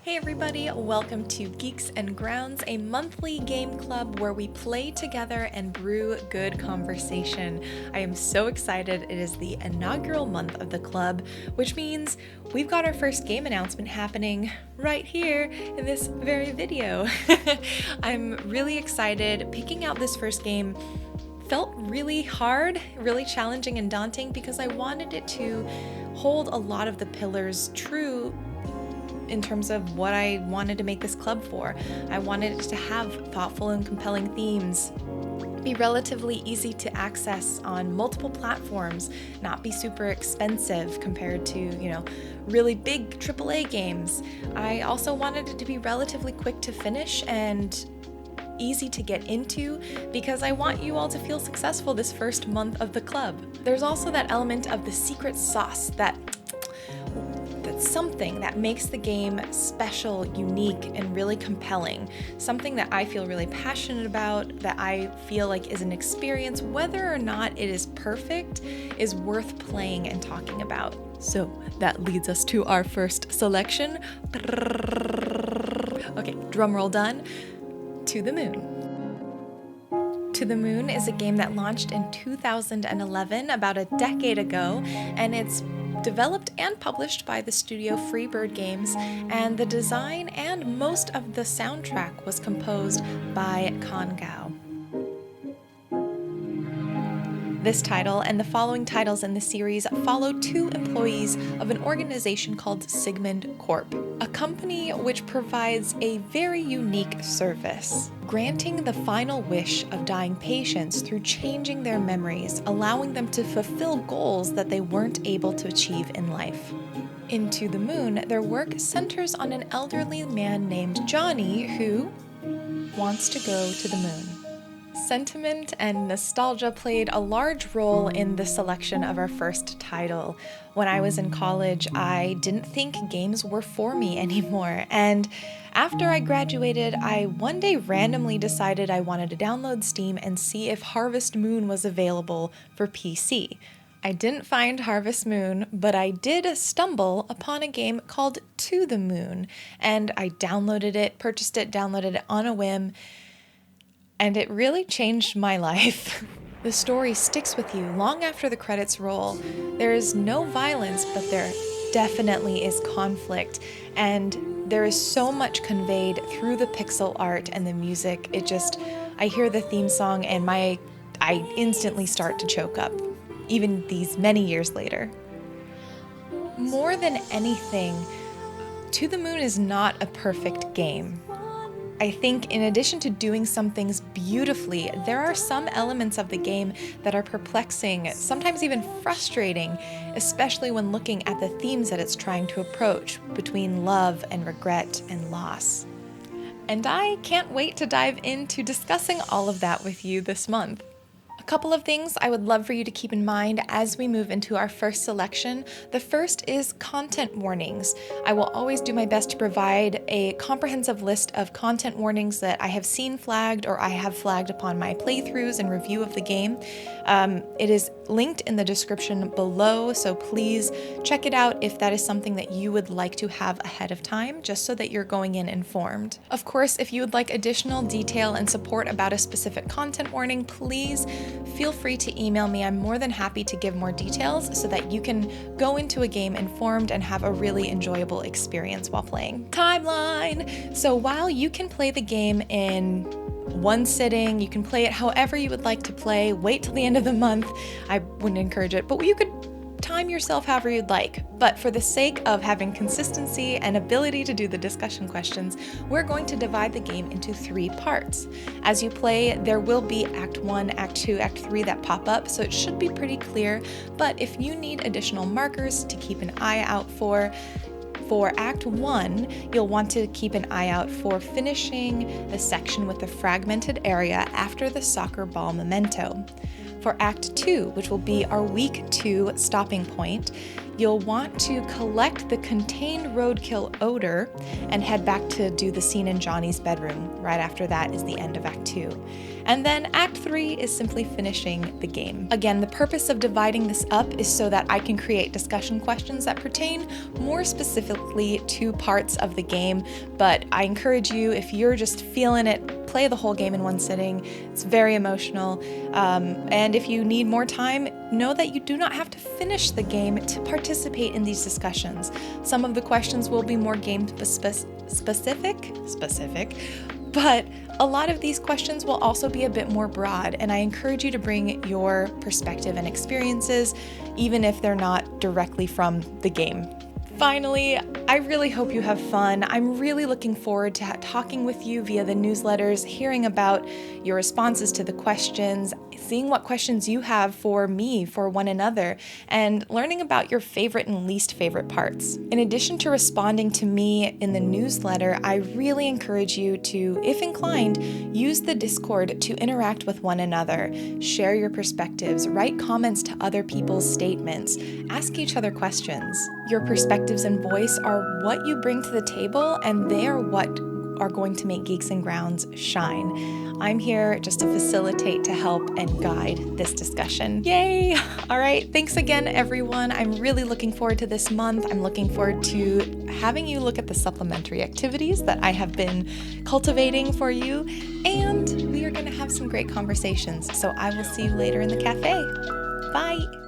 Hey everybody, welcome to Geeks and Grounds, a monthly game club where we play together and brew good conversation. I am so excited. It is the inaugural month of the club, which means we've got our first game announcement happening right here in this very video. I'm really excited. Picking out this first game felt really hard, really challenging and daunting because I wanted it to hold a lot of the pillars true in terms of what I wanted to make this club for. I wanted it to have thoughtful and compelling themes, be relatively easy to access on multiple platforms, not be super expensive compared to, really big AAA games. I also wanted it to be relatively quick to finish and easy to get into because I want you all to feel successful this first month of the club. There's also that element of the secret sauce, that's something that makes the game special, unique, and really compelling. Something that I feel really passionate about, that I feel like is an experience, whether or not it is perfect, is worth playing and talking about. So that leads us to our first selection. Okay, drum roll done. To the Moon. To the Moon is a game that launched in 2011, about a decade ago, and it's developed and published by the studio Freebird Games, and the design and most of the soundtrack was composed by Kongao. This title and the following titles in the series follow two employees of an organization called Sigmund Corp, a company which provides a very unique service, granting the final wish of dying patients through changing their memories, allowing them to fulfill goals that they weren't able to achieve in life. In To the Moon, their work centers on an elderly man named Johnny who wants to go to the moon. Sentiment and nostalgia played a large role in the selection of our first title. When I was in college, I didn't think games were for me anymore, and after I graduated, I one day randomly decided I wanted to download Steam and see if Harvest Moon was available for PC. I didn't find Harvest Moon, but I did stumble upon a game called To the Moon, and I downloaded it, purchased it, downloaded it on a whim, and it really changed my life. The story sticks with you long after the credits roll. There is no violence, but there definitely is conflict, and there is so much conveyed through the pixel art and the music. I hear the theme song and I instantly start to choke up, even these many years later. More than anything, To the Moon is not a perfect game. I think in addition to doing some things beautifully, there are some elements of the game that are perplexing, sometimes even frustrating, especially when looking at the themes that it's trying to approach between love and regret and loss. And I can't wait to dive into discussing all of that with you this month. A couple of things I would love for you to keep in mind as we move into our first selection. The first is content warnings. I will always do my best to provide a comprehensive list of content warnings that I have seen flagged or I have flagged upon my playthroughs and review of the game. It is linked in the description below, so please check it out if that is something that you would like to have ahead of time, just so that you're going in informed. Of course, if you would like additional detail and support about a specific content warning, please feel free to email me. I'm more than happy to give more details so that you can go into a game informed and have a really enjoyable experience while playing. Timeline! So while you can play the game in one sitting, you can play it however you would like to play, wait till the end of the month, I wouldn't encourage it, but you could time yourself however you'd like. But for the sake of having consistency and ability to do the discussion questions, we're going to divide the game into 3 parts. As you play, there will be Act 1, Act 2, Act 3 that pop up, so it should be pretty clear. But if you need additional markers to keep an eye out for Act 1, you'll want to keep an eye out for finishing the section with the fragmented area after the soccer ball memento. For Act 2, which will be our week 2 stopping point, you'll want to collect the contained roadkill odor and head back to do the scene in Johnny's bedroom. Right after that is the end of Act 2. And then Act 3 is simply finishing the game. Again, the purpose of dividing this up is so that I can create discussion questions that pertain more specifically to parts of the game, but I encourage you, if you're just feeling it, play the whole game in one sitting. It's very emotional, and if you need more time, know that you do not have to finish the game to participate in these discussions. Some of the questions will be more game specific, but a lot of these questions will also be a bit more broad, and I encourage you to bring your perspective and experiences, even if they're not directly from the game. Finally, I really hope you have fun. I'm really looking forward to talking with you via the newsletters, hearing about your responses to the questions, seeing what questions you have for me, for one another, and learning about your favorite and least favorite parts. In addition to responding to me in the newsletter, I really encourage you to, if inclined, use the Discord to interact with one another, share your perspectives, write comments to other people's statements, ask each other questions. Your perspectives and voice are what you bring to the table, and they are what are going to make Geeks and Grounds shine. I'm here just to facilitate, to help, and guide this discussion. Yay! All right, thanks again, everyone. I'm really looking forward to this month. I'm looking forward to having you look at the supplementary activities that I have been cultivating for you, and we are going to have some great conversations. So I will see you later in the cafe. Bye!